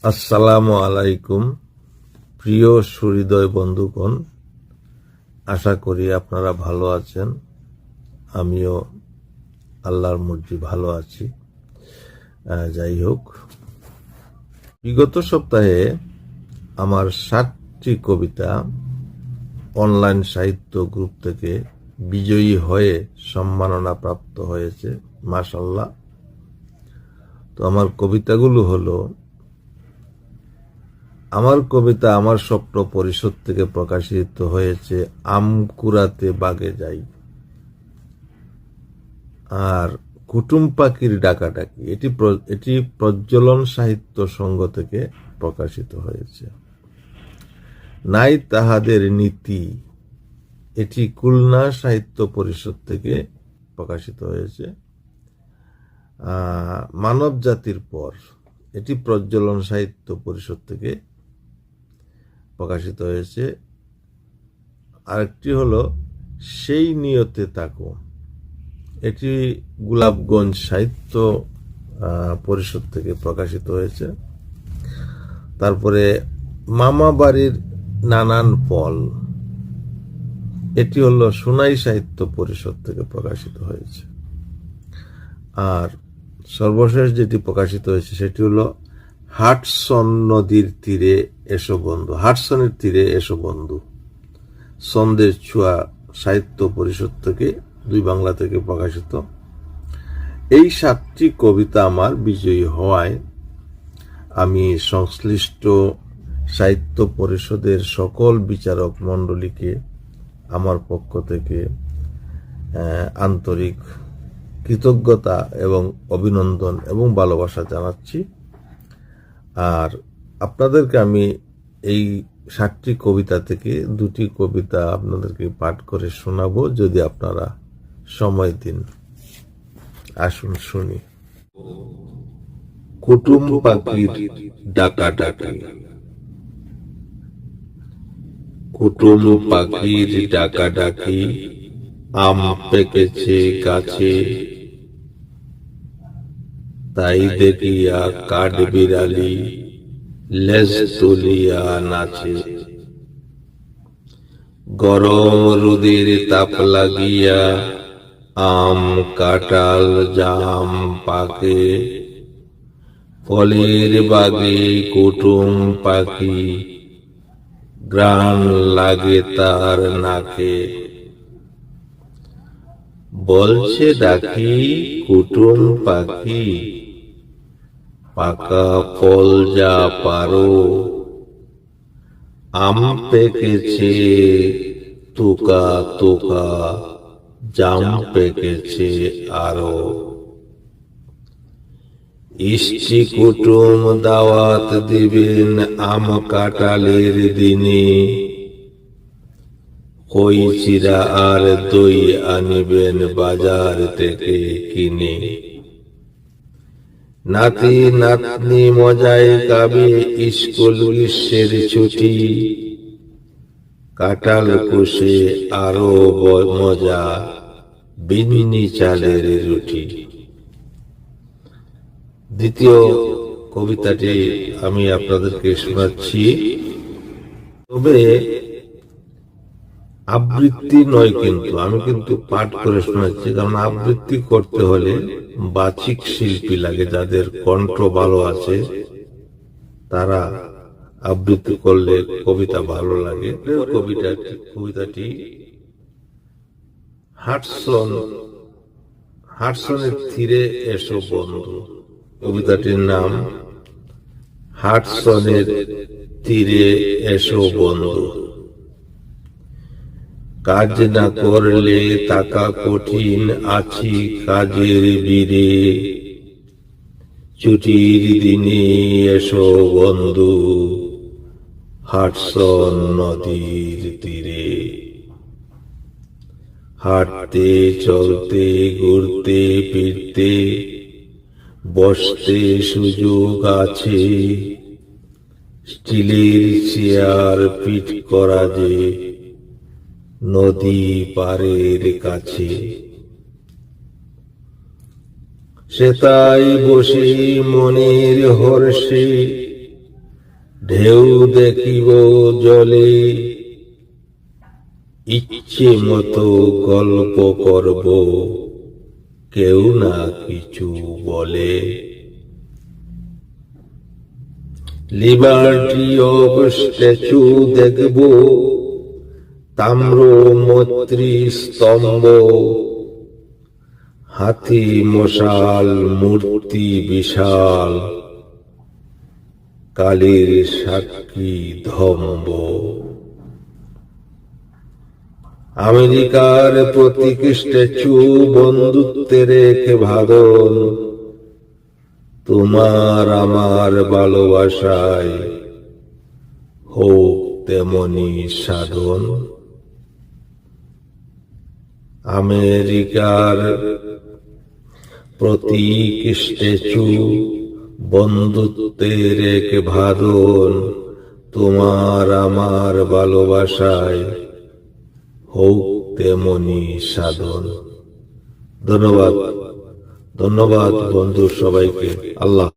আসসালামু আলাইকুম প্রিয় সুহৃদয় বন্ধুগণ, আশা করি আপনারা ভালো আছেন। আমিও আল্লাহর মর্জি ভালো আছি। যাই হোক, বিগত সপ্তাহে আমার 7টি কবিতা অনলাইন সাহিত্য গ্রুপ থেকে বিজয়ী হয়ে সম্মাননা প্রাপ্ত হয়েছে, মাশাআল্লাহ। তো আমার কবিতাগুলো হলো, আমার কবিতা আমার স্বপ্ন পরিষদ থেকে প্রকাশিত হয়েছে আম কুড়াতে বাগে যাই, আর কুটুম পাখির ডাকাডাকি এটি প্রজ্বলন সাহিত্য সংঘ থেকে প্রকাশিত হয়েছে। নাই তাহাদের নীতি এটি খুলনা সাহিত্য পরিষদ থেকে প্রকাশিত হয়েছে। মানব জাতির পর এটি প্রজ্বলন সাহিত্য পরিষদ থেকে প্রকাশিত হয়েছে। আরেকটি হলো সেই নিয়তে তাকো, এটি গোলাপগঞ্জ সাহিত্য পরিষদ থেকে প্রকাশিত হয়েছে। তারপরে মামা বাড়ির নানান ফল, এটি হলো সোনাই সাহিত্য পরিষদ থেকে প্রকাশিত হয়েছে। আর সর্বশেষ যেটি প্রকাশিত হয়েছে সেটি হলো হাটসন নদীর তীরে এসো বন্ধু, হাটসনের তীরে এসো বন্ধু, সন্দের ছোঁয়া সাহিত্য পরিষদ থেকে, 2 বাংলা থেকে প্রকাশিত। এই 7টি কবিতা আমার বিজয়ী হওয়ায় আমি সংশ্লিষ্ট সাহিত্য পরিষদের সকল বিচারক মণ্ডলীকে আমার পক্ষ থেকে আন্তরিক কৃতজ্ঞতা এবং অভিনন্দন এবং ভালোবাসা জানাচ্ছি। আর আপনাদেরকে আমি এই 7টি কবিতা থেকে 2টি কবিতা আপনাদেরকে পাঠ করে শোনাবো, যদি আপনারা সময় দিন। আসুন শুনি। কুটুম পাখির ডাকাডাকি। কুটুম পাখির ডাকাডাকি, আম পেকেছে গাছে, তাই দেখিয়া কাঠ বিড়ালি লেজ তুলিয়া নাচে। গরম রোদের তাপ লাগিয়া আম কাঁঠাল জাম পাকে, ফলের বাগে কুটুম পাখি ঘ্রাণ লাগে তার নাকে। বলছে ডাকি কুটুম পাখি, পাকা ফল যা পারো, আম পেকেছে তোকা তোকা, জাম পেকেছে আরো। ইষ্টি কুটুম দাওয়াত দিবেন আম কাঁঠালের দিনে, কই চিরা আর দই আনিবেন বাজার থেকে কিনে। নাতি নাতনি মজায় গাবে স্কুল গ্রীষ্মের ছুটি, কাঁঠাল কুশে আরো মজা বিন্নি চালের রুটি। দ্বিতীয় কবিতাটি আমি আপনাদেরকে শোনাচ্ছি, তবে আবৃত্তি নয়, কিন্তু আমি কিন্তু পাঠ করে শোনাচ্ছি, কারণ আবৃত্তি করতে হলে বাচিক শিল্পী লাগে, যাদের কণ্ঠ ভালো আছে তারা আবৃত্তি করলে কবিতা ভালো লাগে। কবিতাটি হাটসনের তীরে এসো বন্ধু। কবিতাটির নাম হাটসনের তীরে এসো বন্ধু। কাজ না করলে টাকা কঠিন, আছি কাজের বীরে, ছুটির দিনে এসো বন্ধু হাটসন নদীর তীরে। হাঁটতে চলতে ঘুরতে ফিরতে বসতে সুযোগ আছে, স্টিলের চেয়ার পিট করা যে নদী পারের কাছে। সে তাই বসে মনের হর্ষে ঢেউ দেখিব জলে, ইচ্ছে মতো গল্প করব, কেউ না কিছু বলে। লিবার্টি অফ স্ট্যাচু দেখব, তাম্র মৈত্রী স্তম্ভ, হাতি মশাল মূর্তি বিশাল, কালীর সাক্ষী ধম্ব। আমেরিকার প্রতীক স্ট্যাচু বন্ধুত্বের এক বাঁধন, তোমার আমার ভালোবাসায় হোক তেমনি সাধন। আমেরিকার প্রতীক স্ট্যাচু বন্ধুত্বের এক বাঁধন, তোমার আমার ভালোবাসায় হোক তেমনি সাধন। ধন্যবাদ, ধন্যবাদ বন্ধু সবাইকে। আল্লাহ।